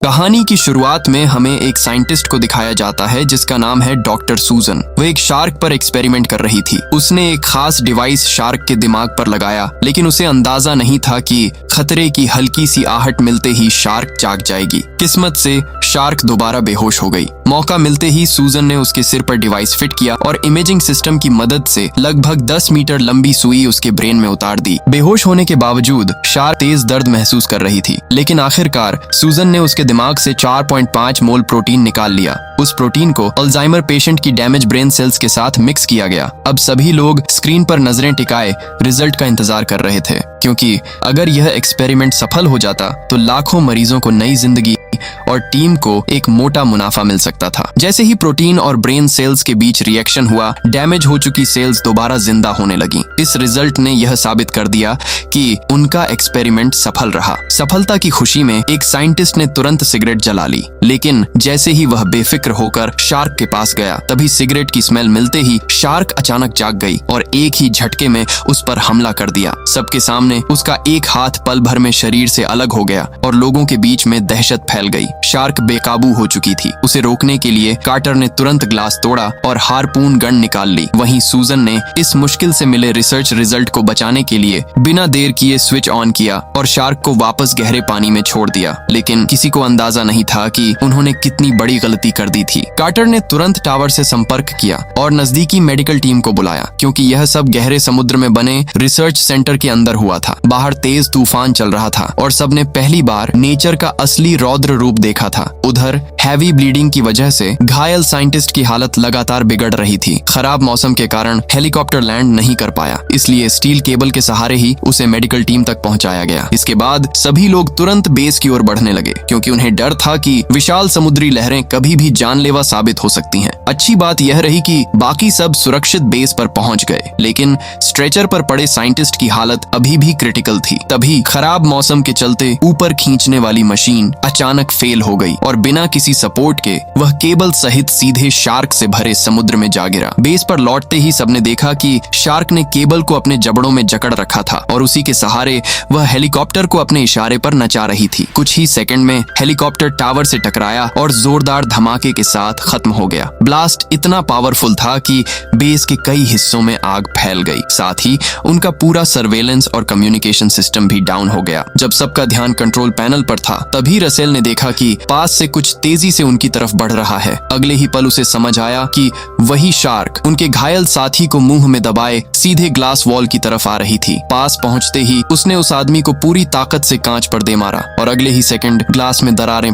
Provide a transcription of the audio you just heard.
कहानी की शुरुआत में हमें एक साइंटिस्ट को दिखाया जाता है जिसका नाम है डॉक्टर सूजन। वो एक शार्क पर एक्सपेरिमेंट कर रही थी। उसने एक खास डिवाइस शार्क के दिमाग पर लगाया, लेकिन उसे अंदाजा नहीं था कि खतरे की हल्की सी आहट मिलते ही शार्क जाग जाएगी। किस्मत से शार्क दोबारा बेहोश हो गई। मौका मिलते ही सूजन ने उसके सिर पर डिवाइस फिट किया और इमेजिंग सिस्टम की मदद से लगभग 10 मीटर लंबी सुई उसके ब्रेन में उतार दी। बेहोश होने के बावजूद शार्क तेज दर्द महसूस कर रही थी, लेकिन आखिरकार सूजन ने उसके दिमाग से 4.5 मोल प्रोटीन निकाल लिया। उस प्रोटीन को अल्जाइमर पेशेंट की डैमेज ब्रेन सेल्स के साथ मिक्स किया गया। अब सभी लोग स्क्रीन पर नजरें टिकाए रिजल्ट का इंतजार कर रहे थे, क्योंकि अगर यह एक्सपेरिमेंट सफल हो जाता तो लाखों मरीजों को नई जिंदगी और टीम को एक मोटा मुनाफा मिल सकता था। जैसे ही प्रोटीन और ब्रेन सेल्स के बीच रिएक्शन हुआ, डैमेज हो चुकी सेल्स दोबारा जिंदा होने लगी। इस रिजल्ट ने यह साबित कर दिया कि उनका एक्सपेरिमेंट सफल रहा। सफलता की खुशी में एक साइंटिस्ट ने तुरंत सिगरेट जला ली, लेकिन जैसे ही वह बेफिक्र होकर शार्क के पास गया, तभी सिगरेट की स्मेल मिलते ही शार्क अचानक जाग गई और एक ही झटके में उस पर हमला कर दिया। सबके सामने उसका एक हाथ पल भर में शरीर से अलग हो गया और लोगों के बीच में दहशत फैल गई। शार्क बेकाबू हो चुकी थी। उसे रोकने के लिए कार्टर ने तुरंत ग्लास तोड़ा और हार्पून गन निकाल ली। वहीं सूजन ने इस मुश्किल से मिले रिसर्च रिजल्ट को बचाने के लिए बिना देर किए स्विच ऑन किया और शार्क को वापस गहरे पानी में छोड़ दिया। लेकिन किसी को अंदाजा नहीं था कि उन्होंने कितनी बड़ी गलती कर दी थी। कार्टर ने तुरंत टावर से संपर्क किया और नजदीकी मेडिकल टीम को बुलाया, क्योंकि यह सब गहरे समुद्र में बने रिसर्च सेंटर के अंदर हुआ था। बाहर तेज तूफान चल रहा था और सबने पहली बार नेचर का असली रौद्र रूप देखा था। उधर हैवी ब्लीडिंग की वजह से घायल साइंटिस्ट की हालत लगातार बिगड़ रही थी। खराब मौसम के कारण हेलीकॉप्टर लैंड नहीं कर पाया, इसलिए स्टील केबल के सहारे ही उसे मेडिकल टीम तक पहुंचाया गया। इसके बाद सभी लोग तुरंत बेस की ओर बढ़ने लगे, क्योंकि उन्हें डर था कि विशाल समुद्री लहरें कभी भी जानलेवा साबित हो सकती हैं। अच्छी बात यह रही कि बाकी सब सुरक्षित बेस पर पहुंच गए, लेकिन स्ट्रेचर पर पड़े साइंटिस्ट की हालत अभी भी क्रिटिकल थी। तभी खराब मौसम के चलते ऊपर खींचने वाली मशीन अचानक फेल हो गई और बिना किसी सपोर्ट के वह केबल सहित सीधे शार्क से भरे समुद्र में जा गिरा। बेस पर लौटते ही सबने देखा कि शार्क ने केबल को अपने जबड़ों में जकड़ रखा था और उसी के सहारे वह हेलीकॉप्टर को अपने इशारे पर नचा रही थी। कुछ ही सेकंड में हेलीकॉप्टर टावर से टकराया और जोरदार धमाके के साथ खत्म हो गया। ब्लास्ट इतना पावरफुल था कि बेस के कई हिस्सों में आग फैल गई। साथ ही उनका पूरा सर्वेलेंस और कम्युनिकेशन सिस्टम भी डाउन हो गया। जब सबका ध्यान कंट्रोल पैनल पर था, तभी रसेल ने देखा कि पास से कुछ तेजी से उनकी तरफ बढ़ रहा है। अगले ही पल उसे समझ आया कि वही शार्क उनके घायल साथी को मुंह में दबाए सीधे ग्लास वॉल की तरफ आ रही थी। पास पहुंचते ही उसने उस आदमी को पूरी ताकत से कांच पर दे मारा और अगले ही सेकंड ग्लास में दरारें